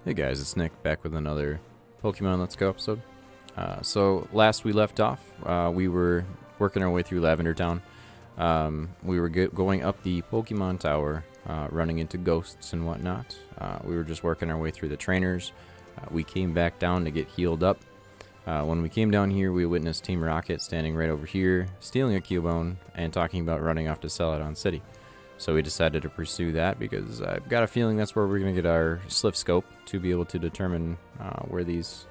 Hey guys, it's Nick back with another Pokemon Let's Go episode. So last we left off, we were working our way through Lavender Town. We were going up the Pokemon Tower, running into ghosts and whatnot. We were just working our way through the trainers. We came back down to get healed up. When we came down here, we witnessed Team Rocket standing right over here, stealing a Cubone, and talking about running off to Celadon City. So we decided to pursue that because I've got a feeling that's where we're going to get our Sliff Scope to be able to determine where these,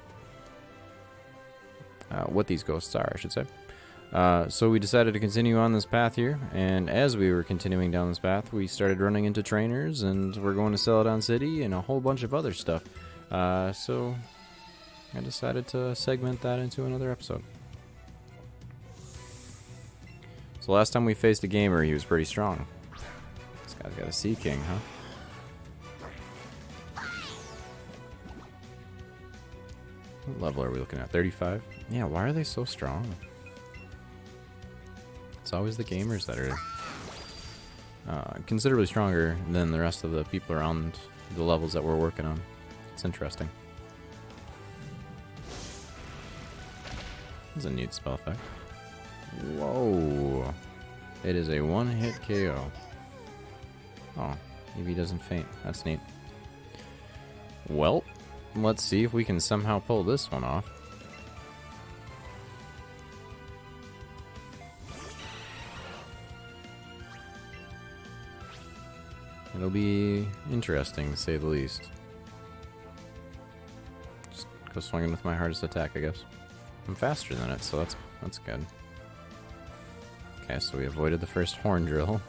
what these ghosts are, I should say. So we decided to continue on this path here, and as we were continuing down this path, we started running into trainers, and we're going to Celadon City and a whole bunch of other stuff. So I decided to segment that into another episode. So last time we faced a gamer, he was pretty strong. This guy's got a Sea King, huh? What level are we looking at? 35? Yeah, why are they so strong? It's always the gamers that are considerably stronger than the rest of the people around the levels that we're working on. It's interesting. This is a neat spell effect. Whoa. It is a one-hit KO. Oh, Eevee doesn't faint. That's neat. Well, let's see if we can somehow pull this one off. It'll be interesting, to say the least. Just go swinging with my hardest attack, I guess. I'm faster than it, so that's good. Okay, so we avoided the first horn drill.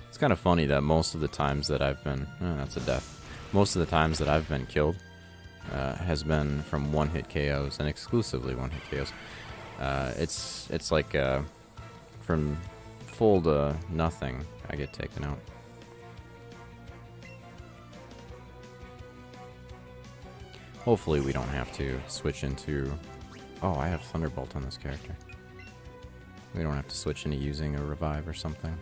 It's kind of funny that most of the times that I've been... Oh, that's a death. Most of the times that I've been killed has been from one-hit KOs, and exclusively one-hit KOs. It's like from full to nothing, I get taken out. Hopefully we don't have to switch into... Oh, I have Thunderbolt on this character. We don't have to switch into using a revive or something.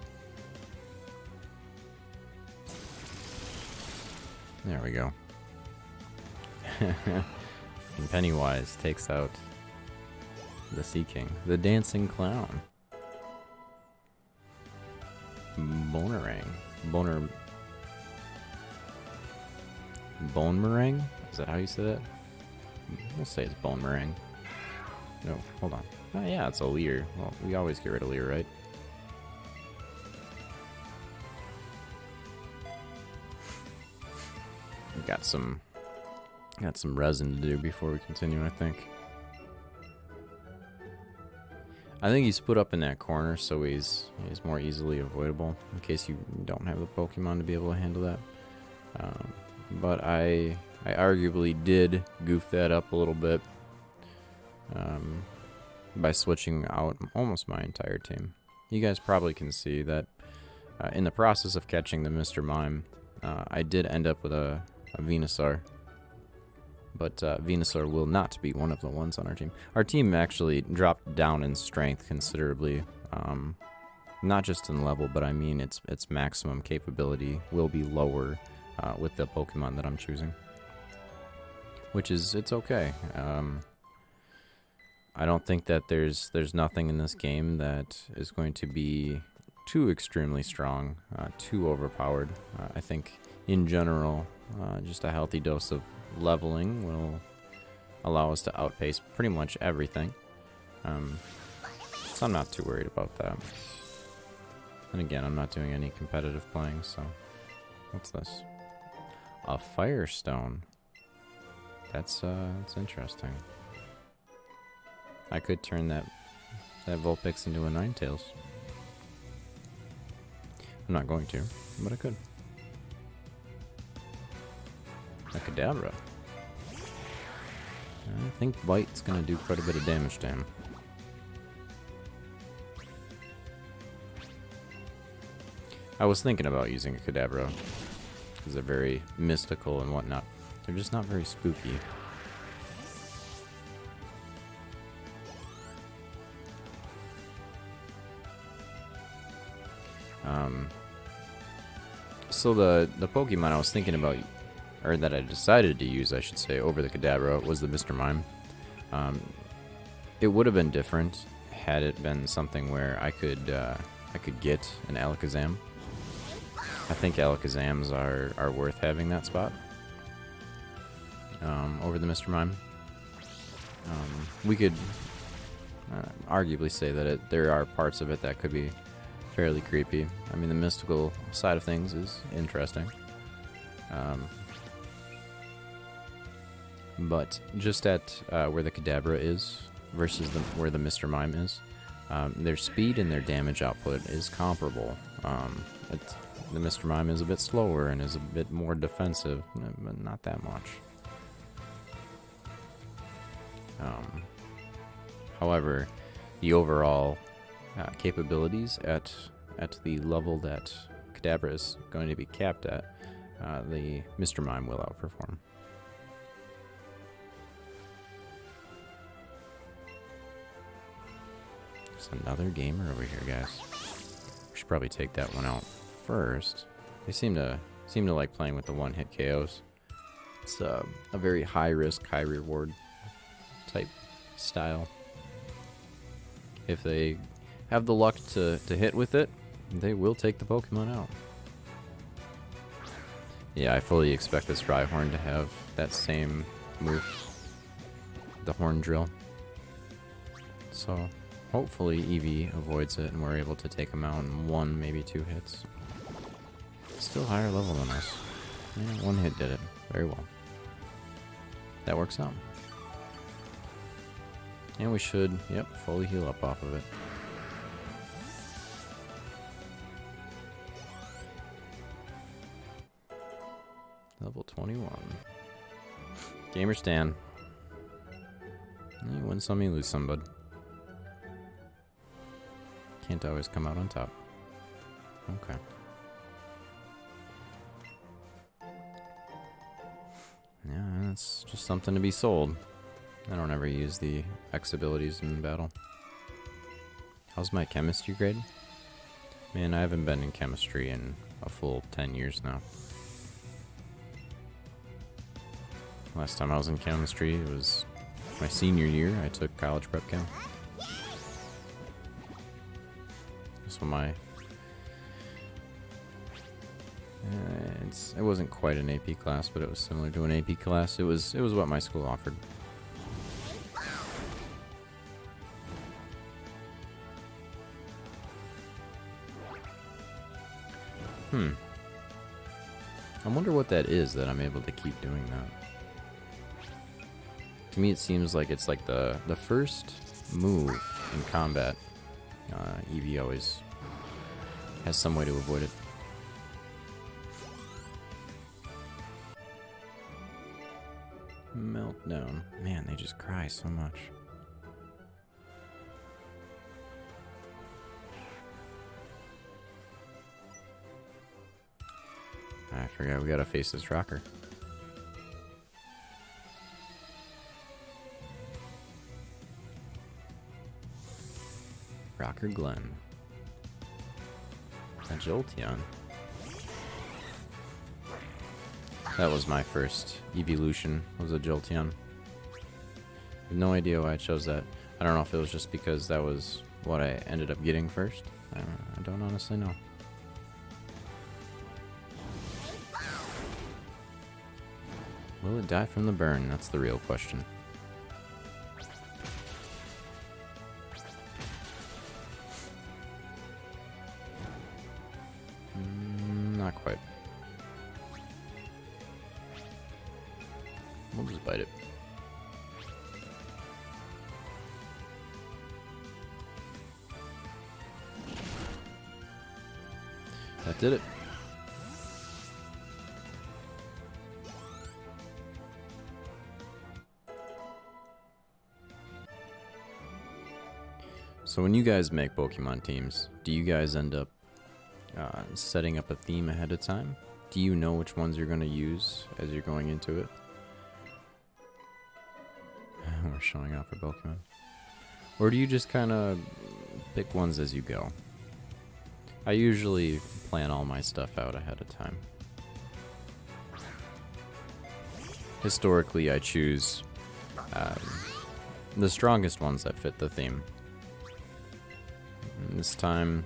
There we go. And Pennywise takes out the Sea King, the dancing clown. Bonerang. Bone Meringue? Is that how you say that? We'll say it's Bone Meringue. No, hold on. Oh yeah, it's a Leer. Well, we always get rid of Leer, right? Got some resin to do before we continue, I think. I think he's put up in that corner so he's more easily avoidable in case you don't have the Pokemon to be able to handle that. But I arguably did goof that up a little bit by switching out almost my entire team. You guys probably can see that in the process of catching the Mr. Mime, I did end up with a Venusaur. But Venusaur will not be one of the ones on our team. Our team actually dropped down in strength considerably. Not just in level, but I mean its maximum capability will be lower with the Pokemon that I'm choosing. Which is, it's okay. I don't think that there's nothing in this game that is going to be too extremely strong, too overpowered. I think in general, just a healthy dose of leveling will allow us to outpace pretty much everything. So I'm not too worried about that. And again, I'm not doing any competitive playing, so... What's this? A Firestone. That's interesting. I could turn that Vulpix into a Ninetales. I'm not going to, but I could. A Kadabra. I think Bite's gonna do quite a bit of damage to him. I was thinking about using a Kadabra because they're very mystical and whatnot. They're just not very spooky. So the Pokemon I was thinking about, or that I decided to use, I should say, over the Kadabra was the Mr. Mime. It would have been different had it been something where I could get an Alakazam. I think Alakazams are worth having that spot over the Mr. Mime. We could arguably say that there are parts of it that could be fairly creepy. I mean, the mystical side of things is interesting. But just at where the Kadabra is versus where the Mr. Mime is, their speed and their damage output is comparable. The Mr. Mime is a bit slower and is a bit more defensive, but not that much. However, the overall capabilities at the level that Kadabra is going to be capped at, the Mr. Mime will outperform. There's another gamer over here, guys. We should probably take that one out first. They seem to like playing with the one-hit KOs. It's a very high-risk, high-reward type style. If they have the luck to hit with it, they will take the Pokemon out. Yeah, I fully expect this Rhyhorn to have that same move, the Horn Drill. So hopefully Eevee avoids it and we're able to take him out in 1, maybe 2 hits. Still higher level than us. Yeah, 1 hit did it. Very well. That works out. And we should, yep, fully heal up off of it. Level 21. Gamer Stan. You win some, you lose some, bud. Can't always come out on top. Okay. Yeah, that's just something to be sold. I don't ever use the X abilities in battle. How's my chemistry grade? Man, I haven't been in chemistry in a full 10 years now. Last time I was in chemistry, it was my senior year. I took college prep chem. So it wasn't quite an AP class, but it was similar to an AP class. It was what my school offered. I wonder what that is that I'm able to keep doing that. To me, it seems like it's like the first move in combat. Eevee always has some way to avoid it. Meltdown. Man, they just cry so much. I forgot we gotta face this rocker. Rocker Glen. A Jolteon. That was my first evolution, was a Jolteon. I have no idea why I chose that. I don't know if it was just because that was what I ended up getting first. I don't honestly know. Will it die from the burn? That's the real question. Not quite. We'll just bite it. That did it. So when you guys make Pokemon teams, do you guys end up setting up a theme ahead of time? Do you know which ones you're going to use as you're going into it? We're showing off our Pokemon. Or do you just kind of pick ones as you go? I usually plan all my stuff out ahead of time. Historically, I choose the strongest ones that fit the theme. And this time,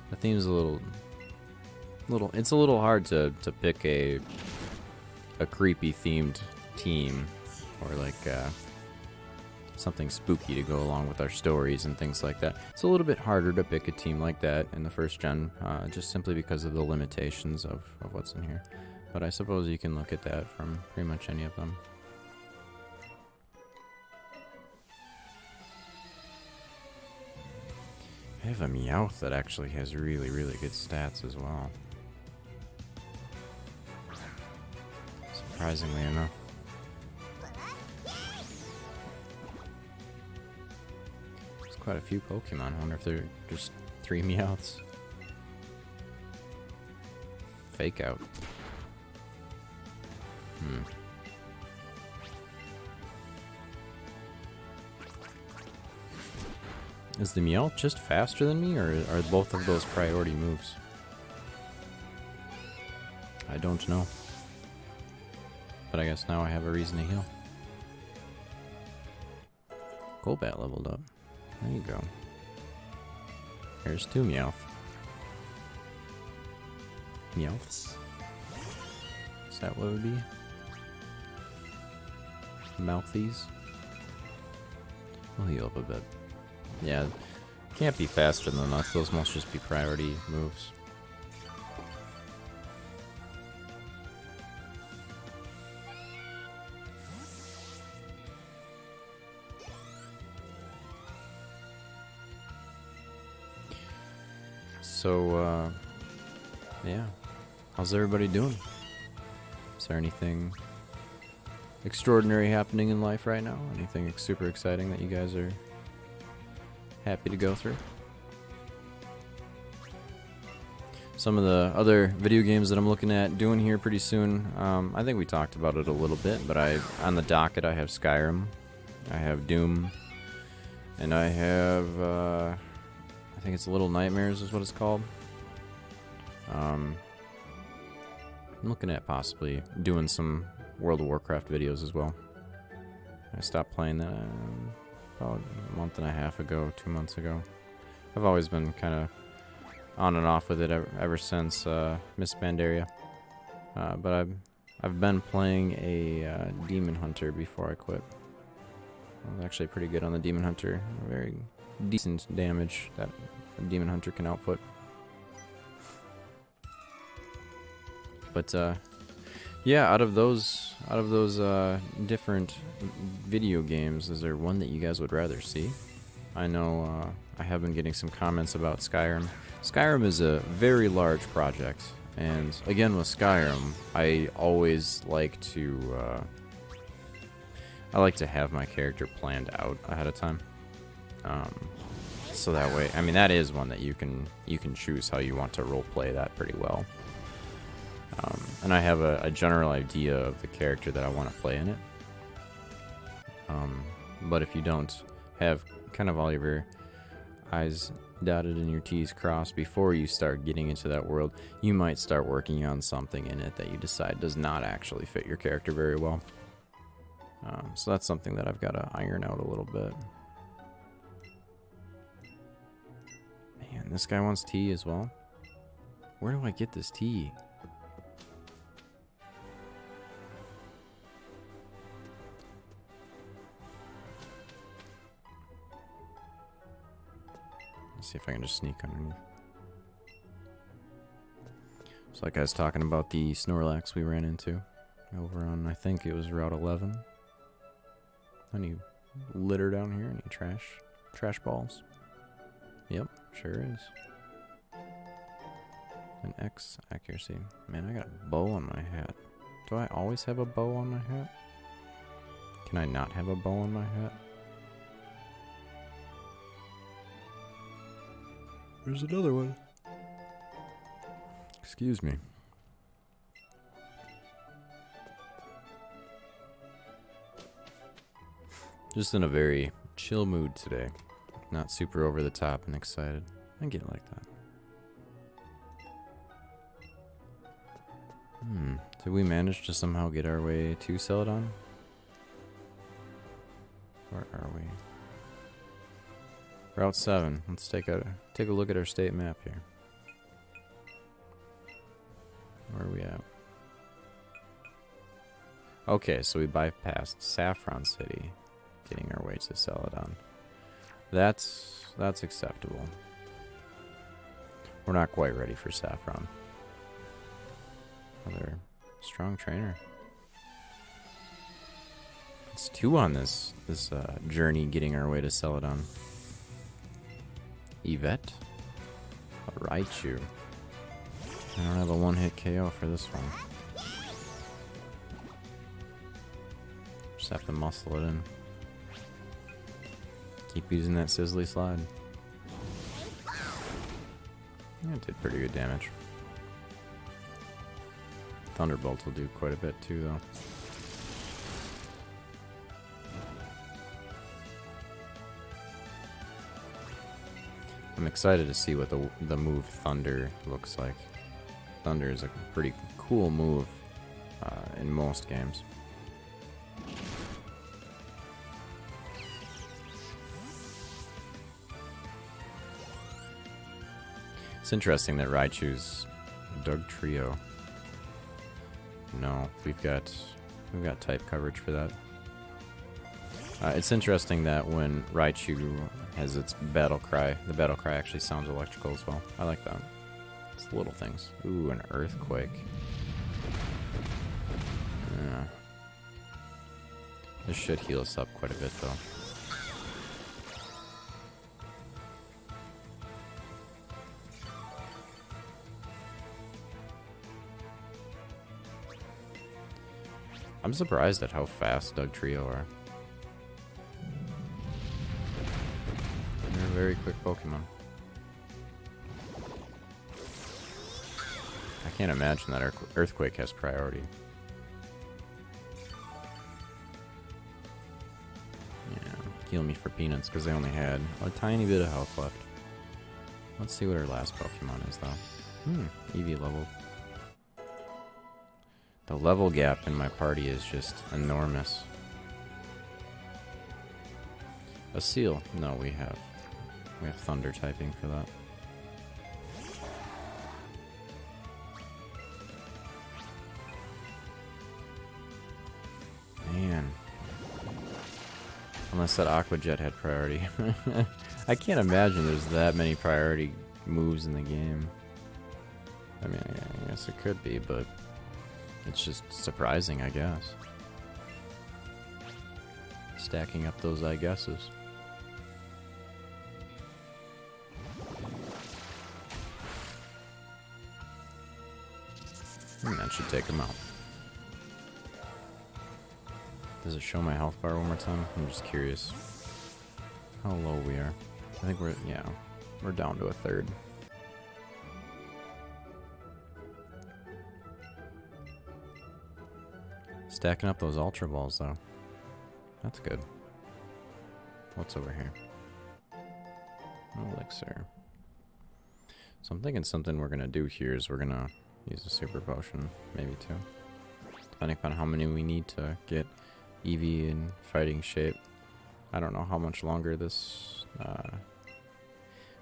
the theme's a little. It's a little hard to pick a creepy themed team, or like something spooky to go along with our stories and things like that. It's a little bit harder to pick a team like that in the first gen, just simply because of the limitations of what's in here. But I suppose you can look at that from pretty much any of them. I have a Meowth that actually has really, really good stats as well. Surprisingly enough. There's quite a few Pokemon. I wonder if they're just 3 Meowths. Fake out. Is the Meowth just faster than me, or are both of those priority moves? I don't know. But I guess now I have a reason to heal. Golbat leveled up. There you go. There's 2 Meowth. Meowths? Is that what it would be? Mouthies? We'll heal up a bit. Yeah, can't be faster than us. Those must just be priority moves. So, yeah. How's everybody doing? Is there anything extraordinary happening in life right now? Anything super exciting that you guys are happy to go through? Some of the other video games that I'm looking at doing here pretty soon, I think we talked about it a little bit, but on the docket I have Skyrim, I have Doom, and I have, I think it's Little Nightmares is what it's called. I'm looking at possibly doing some World of Warcraft videos as well. I stopped playing that about a month and a half ago, 2 months ago. I've always been kind of on and off with it ever since Miss Pandaria. But I've been playing a Demon Hunter before I quit. I was actually pretty good on the Demon Hunter. Very decent damage that a Demon Hunter can output. But yeah, out of those different video games, is there one that you guys would rather see? I know I have been getting some comments about Skyrim. Skyrim is a very large project, and again with Skyrim, I always like to have my character planned out ahead of time. So that way, I mean, that is one that you can choose how you want to roleplay that pretty well. And I have a general idea of the character that I want to play in it. But if you don't have kind of all of your I's dotted and your T's crossed before you start getting into that world, you might start working on something in it that you decide does not actually fit your character very well. So that's something that I've got to iron out a little bit. Man, this guy wants tea as well. Where do I get this tea? Let's see if I can just sneak underneath. So like I was talking about the Snorlax we ran into over on, I think it was Route 11. Any litter down here? Any trash balls? Yep, sure is. An X accuracy. Man, I got a bow on my hat. Do I always have a bow on my hat? Can I not have a bow on my hat? There's another one. Excuse me. Just in a very chill mood today. Not super over the top and excited. I get like that. Did we manage to somehow get our way to Celadon? Where are we? Route 7. Let's take a look at our state map here. Where are we at? Okay, so we bypassed Saffron City, getting our way to Celadon. That's acceptable. We're not quite ready for Saffron. Another strong trainer. It's 2 on this journey getting our way to Celadon. Yvette? Raichu. I don't have a one-hit KO for this one. Just have to muscle it in. Keep using that Sizzly Slide. Yeah, it did pretty good damage. Thunderbolt will do quite a bit too, though. I'm excited to see what the move Thunder looks like. Thunder is a pretty cool move in most games. It's interesting that Raichu's Doug Trio. No, we've got type coverage for that. It's interesting that when Raichu has its battle cry, the battle cry actually sounds electrical as well. I like that. It's the little things. Ooh, an earthquake. Yeah. This should heal us up quite a bit, though. I'm surprised at how fast Doug Trio are. They're a very quick Pokemon. I can't imagine that Earthquake has priority. Yeah, heal me for peanuts because they only had a tiny bit of health left. Let's see what our last Pokemon is, though. Eevee leveled. The level gap in my party is just enormous. A seal? No, we have Thunder typing for that. Man. Unless that Aqua Jet had priority. I can't imagine there's that many priority moves in the game. I mean, I guess it could be, but it's just surprising, I guess. Stacking up those I guesses. That should take him out. Does it show my health bar one more time? I'm just curious how low we are. I think we're down to a third. Stacking up those Ultra Balls, though. That's good. What's over here? Elixir. So I'm thinking something we're going to do here is we're going to use a Super Potion. Maybe 2. Depending upon how many we need to get Eevee in fighting shape. I don't know how much longer this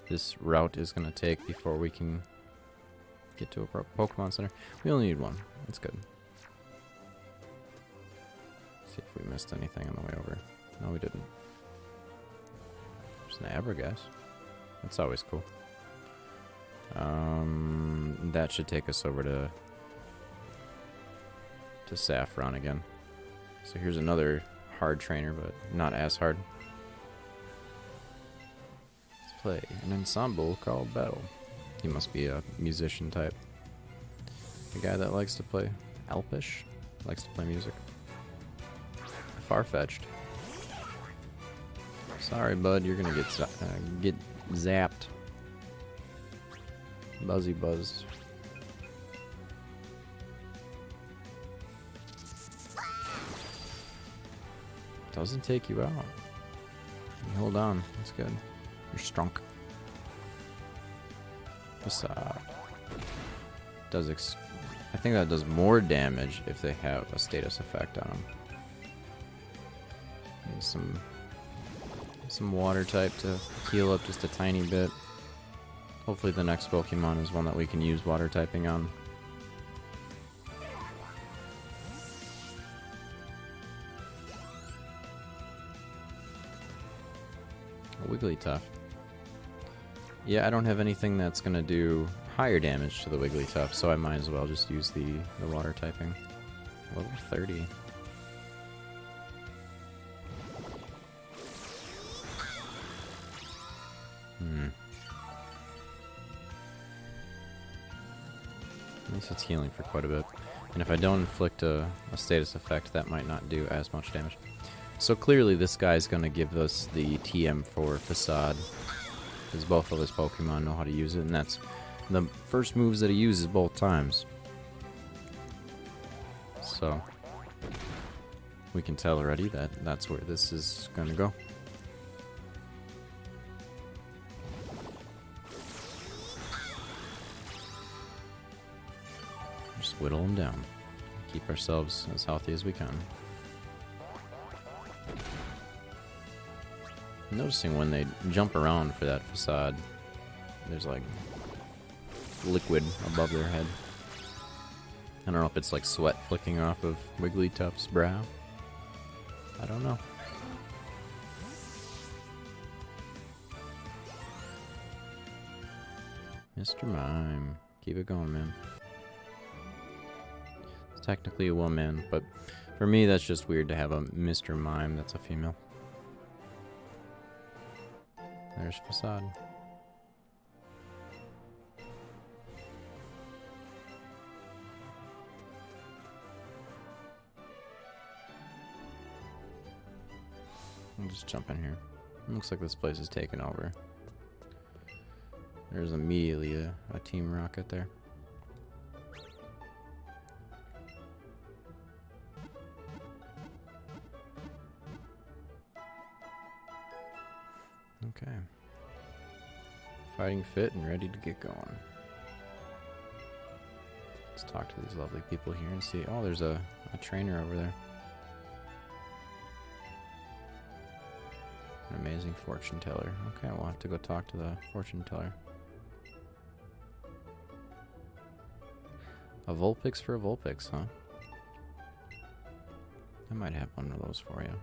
this route is going to take before we can get to a Pokemon Center. We only need 1. That's good. See if we missed anything on the way over. No, we didn't. There's an Abragass. That's always cool. That should take us over to Saffron again. So here's another hard trainer, but not as hard. Let's play an ensemble called Battle. He must be a musician type. A guy that likes to play Elfish, likes to play music. Far-fetched. Sorry, bud, you're gonna get zapped. Buzzy buzzed. Doesn't take you out. You hold on. That's good. You're strong. This does I think that does more damage if they have a status effect on them. Need some water type to heal up just a tiny bit. Hopefully the next Pokemon is one that we can use water typing on. Wigglytuff. Yeah, I don't have anything that's gonna do higher damage to the Wigglytuff, so I might as well just use the water typing. Level 30. At least it's healing for quite a bit. And if I don't inflict a status effect, that might not do as much damage. So clearly this guy's going to give us the TM for Facade, because both of his Pokemon know how to use it, and that's the first moves that he uses both times. So we can tell already that that's where this is going to go. Just whittle him down. Keep ourselves as healthy as we can. I'm noticing when they jump around for that Facade, there's like liquid above their head. I don't know if it's like sweat flicking off of Wigglytuff's brow. I don't know. Mr. Mime. Keep it going, man. It's technically a woman, but for me that's just weird to have a Mr. Mime that's a female. There's Facade. I'll just jump in here. Looks like this place is taken over. There's immediately a Team Rocket there. Okay. Fighting fit and ready to get going. Let's talk to these lovely people here and see. Oh, there's a trainer over there. An amazing fortune teller. Okay, we'll have to go talk to the fortune teller. A Vulpix for a Vulpix, huh? I might have one of those for you.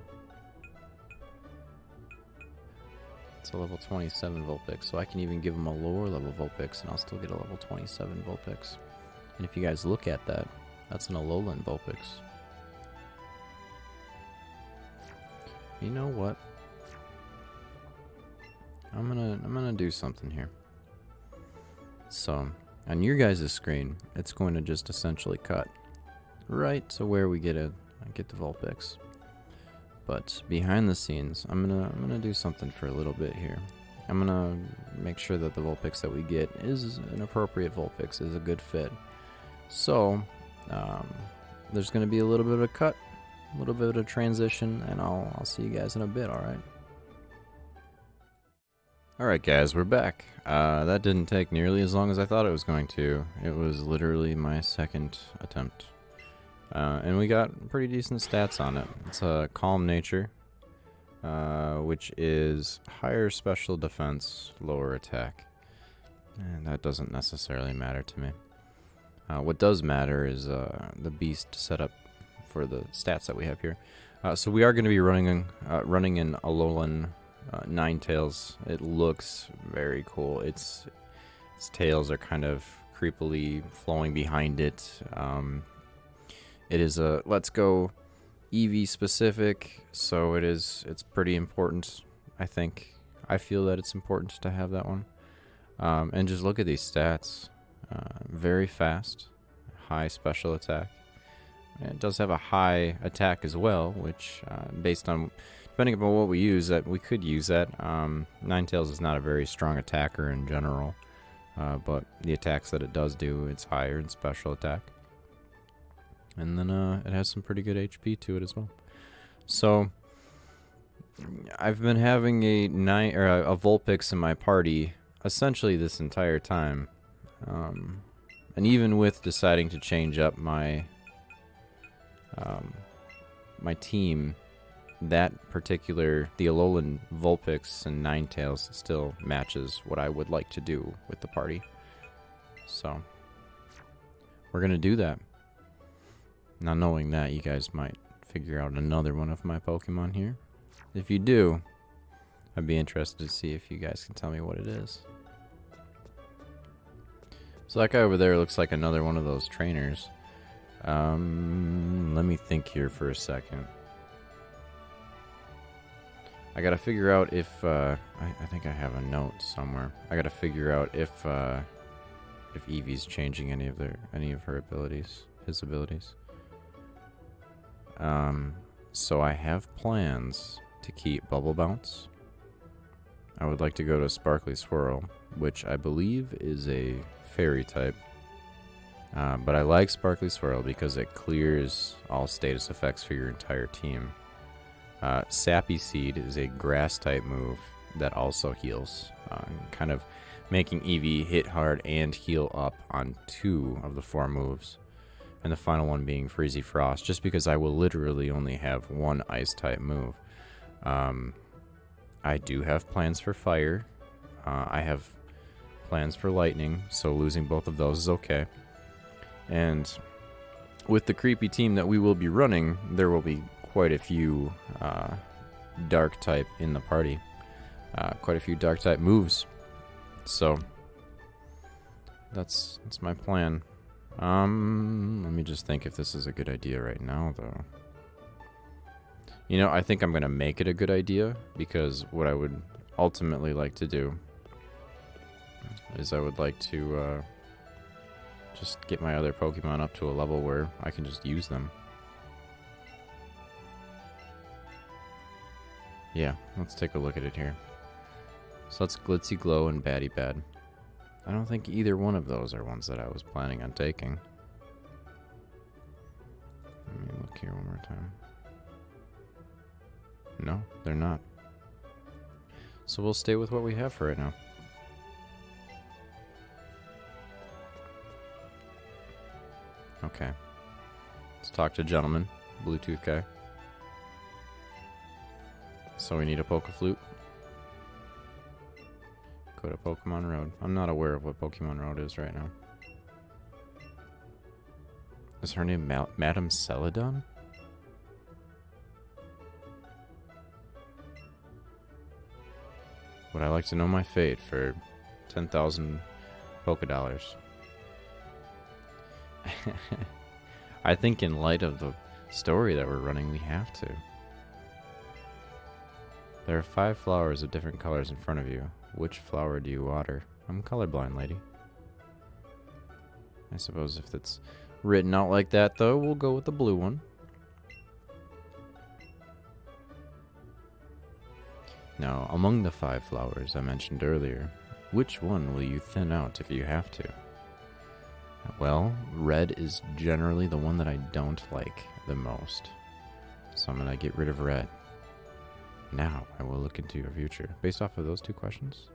It's a level 27 Vulpix, so I can even give him a lower level Vulpix and I'll still get a level 27 Vulpix. And if you guys look at that, that's an Alolan Vulpix. You know what? I'm gonna do something here. So, on your guys' screen, it's going to just essentially cut right to where we get the Vulpix. But behind the scenes, I'm gonna do something for a little bit here. I'm gonna make sure that the Vulpix that we get is an appropriate Vulpix, is a good fit. So, there's gonna be a little bit of a cut, a little bit of a transition, and I'll see you guys in a bit. All right. Alright guys, we're back. That didn't take nearly as long as I thought it was going to. It was literally my second attempt. And we got pretty decent stats on it. It's a Calm Nature, which is higher special defense, lower attack. And that doesn't necessarily matter to me. What does matter is the beast setup for the stats that we have here. So we are going to be running an Alolan Ninetales. It looks very cool. Its tails are kind of creepily flowing behind it. It is a Let's Go Eevee specific, so it's pretty important. I feel that it's important to have that one. And just look at these stats. Very fast, high special attack. And it does have a high attack as well, which based on depending upon what we use, that we could use that. Ninetales is not a very strong attacker in general, but the attacks that it does do, it's higher in special attack. And then it has some pretty good HP to it as well. So I've been having a Vulpix in my party essentially this entire time. And even with deciding to change up my my team, that particular, the Alolan Vulpix and Ninetales still matches what I would like to do with the party. So, we're going to do that. Now, knowing that, you guys might figure out another one of my Pokemon here. If you do, I'd be interested to see if you guys can tell me what it is. So that guy over there looks like another one of those trainers. Let me think here for a second. I gotta figure out if, I think I have a note somewhere. I gotta figure out if Eevee's changing any of her abilities, his abilities. So I have plans to keep Bubble Bounce. I would like to go to Sparkly Swirl, which I believe is a fairy type. But I like Sparkly Swirl because it clears all status effects for your entire team. Sappy Seed is a grass type move that also heals, kind of making Eevee hit hard and heal up on 2 of the 4 moves. And the final one being Freezy Frost, just because I will literally only have 1 ice type move. I do have plans for fire. I have plans for lightning, so losing both of those is okay. And with the creepy team that we will be running, there will be quite a few dark type in the party. Quite a few dark type moves. So that's my plan. Let me just think if this is a good idea right now, though. You know, I think I'm going to make it a good idea, because what I would ultimately like to do is I would like to just get my other Pokemon up to a level where I can just use them. Yeah, let's take a look at it here. So let's Glitzy Glow and Batty Bad. I don't think either one of those are ones that I was planning on taking. Let me look here one more time. No, they're not. So we'll stay with what we have for right now. Okay. Let's talk to gentleman, Bluetooth guy. So we need a Pokeflute. Go to Pokemon Road. I'm not aware of what Pokemon Road is right now. Is her name Madame Celadon? Would I like to know my fate for 10,000 Pokedollars? I think in light of the story that we're running, we have to. There are 5 flowers of different colors in front of you. Which flower do you water? I'm colorblind, lady. I suppose if it's written out like that, though, we'll go with the blue one. Now, among the 5 flowers I mentioned earlier, which one will you thin out if you have to? Well, red is generally the one that I don't like the most. So I'm going to get rid of red. Now, I will look into your future. Based off of those 2 questions?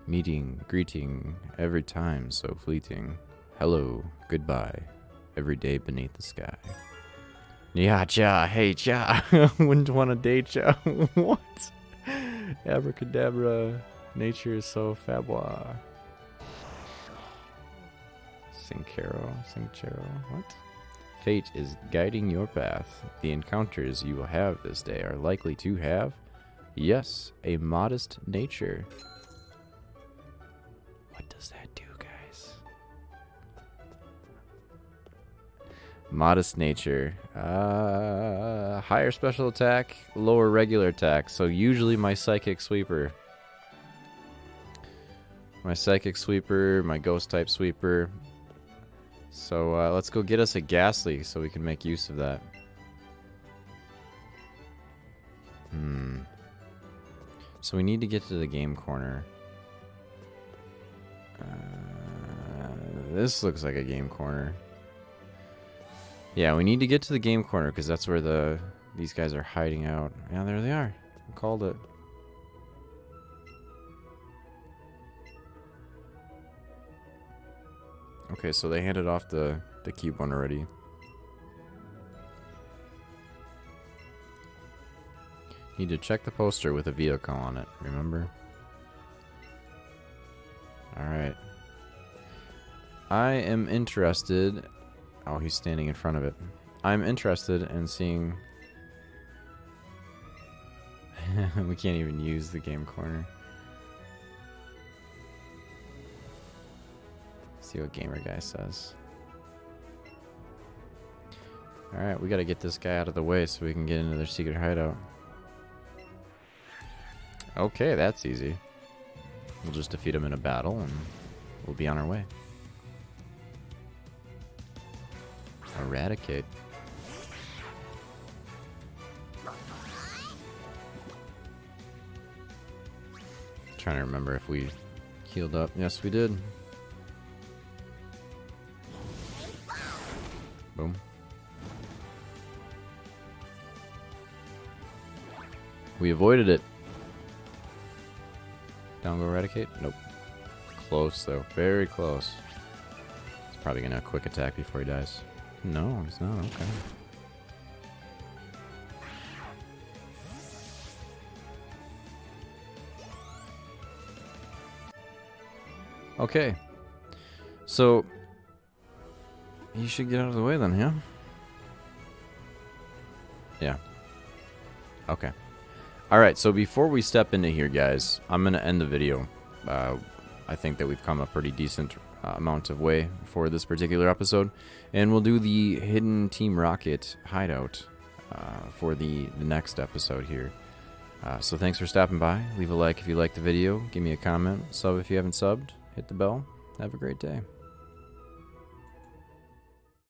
Meeting, greeting, every time so fleeting. Hello, goodbye, every day beneath the sky. Yeah, cha, hey, cha. Wouldn't want to date ya. What? Abracadabra, nature is so fabwa. Sincero, what? Fate is guiding your path. The encounters you will have this day are likely to have, yes, a modest nature. What does that do, guys? Modest nature. Higher special attack, lower regular attack. So usually my Psychic Sweeper. My Psychic Sweeper, my Ghost type Sweeper. So let's go get us a Ghastly so we can make use of that. So we need to get to the game corner. This looks like a game corner. Yeah, we need to get to the game corner because that's where these guys are hiding out. Yeah, there they are. I called it. Okay, so they handed off the cube one already. Need to check the poster with a vehicle on it, remember? Alright. I am interested... Oh, he's standing in front of it. I'm interested in seeing... We can't even use the game corner. See what Gamer Guy says. Alright, we gotta get this guy out of the way so we can get into their secret hideout. Okay, that's easy. We'll just defeat him in a battle and we'll be on our way. Eradicate. Trying to remember if we healed up. Yes, we did. Boom. We avoided it. Down, go eradicate? Nope. Close though. Very close. He's probably gonna quick attack before he dies. No, he's not. Okay. Okay. So he should get out of the way then, yeah? Yeah. Okay. Alright, so before we step into here, guys, I'm going to end the video. I think that we've come a pretty decent amount of way for this particular episode. And we'll do the Hidden Team Rocket hideout for the next episode here. So thanks for stopping by. Leave a like if you liked the video. Give me a comment. Sub if you haven't subbed. Hit the bell. Have a great day.